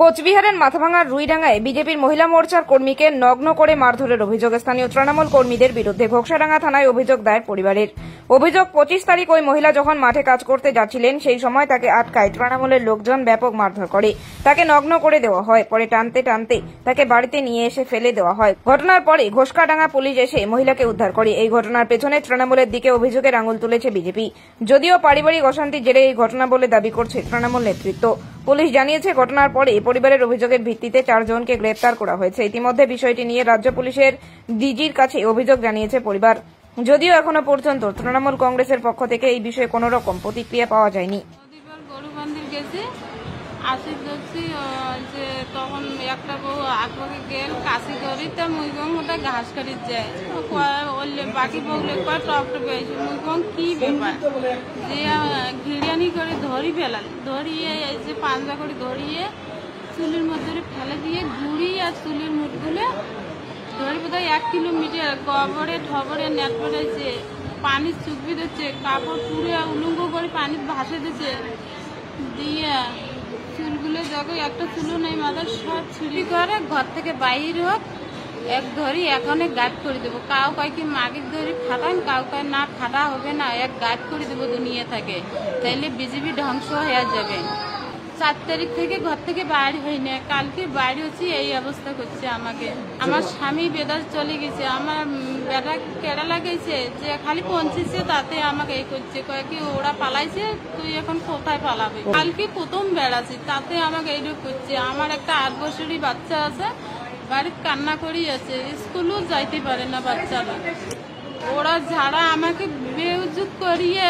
কোচবিহারের মাথাভাঙার রুইডাঙ্গায় বিজেপির মহিলা মোর্চার কর্মীকে নগ্ন করে মারধরের অভিযোগ স্থানীয় তৃণমূল কর্মীদের বিরুদ্ধে। ঘোকসাডাঙ্গা থানায় অভিযোগ দায়ের পরিবারের। অভিযোগ 25 তারিখ ওই মহিলা যখন মাঠে কাজ করতে যাচ্ছিলেন সেই সময় তাকে আটকায় তৃণমূলের লোকজন, ব্যাপক মারধর করে। তাকে নগ্ন করে দেওয়া হয়, পরে টানতে টানতে তাকে বাড়িতে নিয়ে এসে ফেলে দেওয়া হয়। ঘটনার পরে ঘোকসাডাঙ্গা পুলিশ এসে মহিলাকে উদ্ধার করে। এই ঘটনার পেছনে তৃণমূলের দিকে অভিযোগের আঙুল তুলেছে বিজেপি। যদিও পারিবারিক অশান্তির জেরে এই ঘটনা বলে দাবি করছে তৃণমূল নেতৃত্ব। পুলিশ জানিয়েছে ঘটনার পরে পরিবারের অভিযোগের ভিত্তিতে 4 জনকে গ্রেপ্তার করা হয়েছে। ইতিমধ্যে বিষয়টি নিয়ে রাজ্য পুলিশের ডিজির কাছে অভিযোগ জানিয়েছে পরিবার। যদিও এখনো পর্যন্ত তৃণমূল কংগ্রেসের পক্ষ থেকে এই বিষয়ে কোনো রকম প্রতিক্রিয়া পাওয়া যায়নি। তখন একটা বউ আগে গেল কাশি করি তা মুইগং ওটা ঘাস কাটি যায় বাকি বউলে টপ পেয়েছে মুইগং কি ব্যাপার যে ঘিড়িয়ানি করে ধরি ফেলাল, ধরিয়ে এসে পাঞ্জা করে ধরিয়ে চুলির মধ্যে ফেলে দিয়ে ঘুড়ি আর চুলির মুঠগুলো ধরে বোধহয় 1 কিলোমিটার গবরে ঠবরে নেট পড়েছে, পানি চুপি দিচ্ছে, কাপড় পুড়ে উলঙ্গ করে পানি ভাসে দিচ্ছে, দিয়ে চুলগুলো দেখো একটা চুলও নেই মাথার, সব ছুরি করে ঘর থেকে বাইর হোক এক ধরি এখনে গাইড করে দেবো। কাউ কয় কি মাগির ধরি ফাটান, কাউ কয় না ফাটা হবে না, এক গাইড করে দেবো দুনিয়া থাকে, তাইলে বিজেপি ধ্বংস হয়ে যাবে। 4 তারিখ থেকে ঘর থেকে বাইরে হই না, কালকে বাইরে হচ্ছি, এই অবস্থা করছে আমাকে। আমার স্বামী বেদাস চলে গেছে, আমার বেটা কেরালা গেছে, যে খালি পৌঁছেছে তাতে আমাকে এই করছে, কয় কি ওরা পালাইছে তুই এখন কোথায় পালাবে। কালকে প্রথম বেড়াচ্ছি তাতে আমাকে এইরকম করছে। আমার একটা 8 বছরই বাচ্চা আছে, বাড়ির কান্না করেই আছে, স্কুলও যাইতে পারে না বাচ্চারা। ওরা যারা আমাকে বেউজুত করিয়ে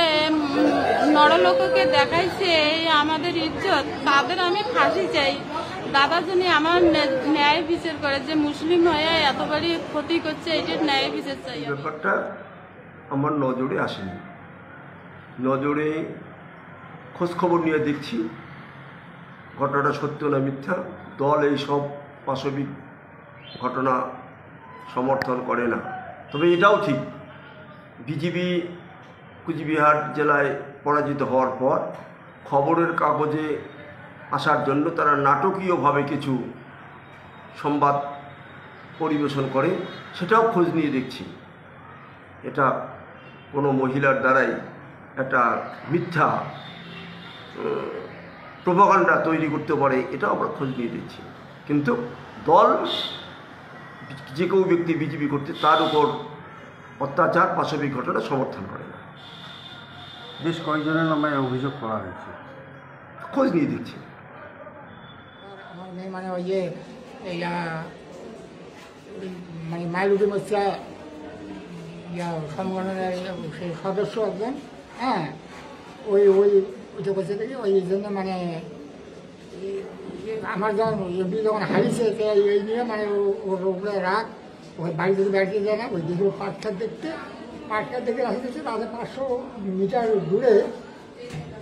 নরলোককে দেখাইছে আমাদের ইজ্জত, তাদের আমি ফাঁসি চাই। দাদা যিনি আমার ন্যায় বিচার করে, যে মুসলিম হয়ে এতবারই ক্ষতি করছে, এটার ন্যায় বিচার চাই। ব্যাপারটা আমার নজরে আসেনি, নজরে খোঁজখবর নিয়ে দেখছি ঘটনাটা সত্য না মিথ্যা। দল এই সব পাশবিক ঘটনা সমর্থন করে না। তবে এটাও ঠিক, বিজেপি কুচবিহার জেলায় পরাজিত হওয়ার পর খবরের কাগজে আসার জন্য তারা নাটকীয়ভাবে কিছু সংবাদ পরিবেশন করে, সেটাও খোঁজ নিয়ে দেখছি। এটা কোনো মহিলার দ্বারাই একটা মিথ্যা প্রোপাগান্ডা তৈরি করতে পারে, এটাও আমরা খোঁজ নিয়ে দেখছি। কিন্তু দল যে কেউ ব্যক্তি বিজেপি করতে তার উপর অত্যাচার পাশবিক ঘটনা সমর্থন করে না। বেশ কয়েকজনের নামে অভিযোগ করা হয়েছে, খোঁজ নিয়ে দেখছি। আমার মেয়ে মানে ওই যে মানে মাইলুটি মোর্চা সংগঠনের সেই সদস্য একজন, হ্যাঁ, ওইটা করছে দেখি, ওই জন্য মানে আমার যখন এমপি যখন হারিয়েছে এই নিয়ে মানে ওগুলো রাগ, ওই বাড়ি থেকে বেড়াতে যায় না, ওই দিকে পাটখাট দেখতে আসতেছে, তাদের 500 মিটার দূরে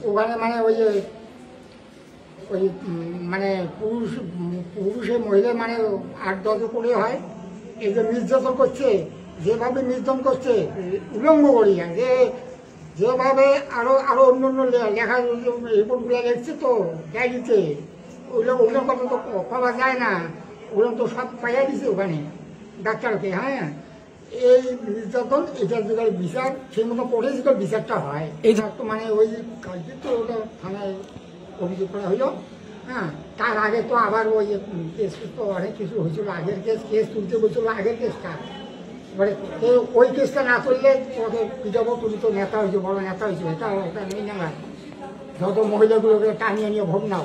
ওখানে মানে ওই মানে পুরুষে মহিলা মানে 8-10 করে হয়, এই যে নির্যাতন করছে, যেভাবে নির্যাতন করছে উলঙ্গ করিয়া, যেভাবে আরো অন্য লেখা রিপোর্টগুলো লিখছে তো ডায়েরিতে, ওগুলো কথা তো পাওয়া যায় না, ওগুলো তো সব পাইয়া দিছে ওখানে ডাক্তারকে। হ্যাঁ, এই নির্যাতন এটার যে বিচার সেই মতো করে যে বিচারটা হয়, এটা তো মানে ওই কালকে তো ওটা থানায় অভিযোগ করা হইল। হ্যাঁ, তার আগে তো আবার ওই কেস তো অনেক কিছু হয়েছিল, আগের কেস তুলতে বলছিল, আগের কেসটা এবারে ওই কেসটা না তুললে ওকে পিটাবো, তুমি তো নেতা হয়েছে, বড় নেতা হয়েছে, এটা নেই না, যত মহিলাগুলোকে টানিয়ে নিয়ে ভোট নাও।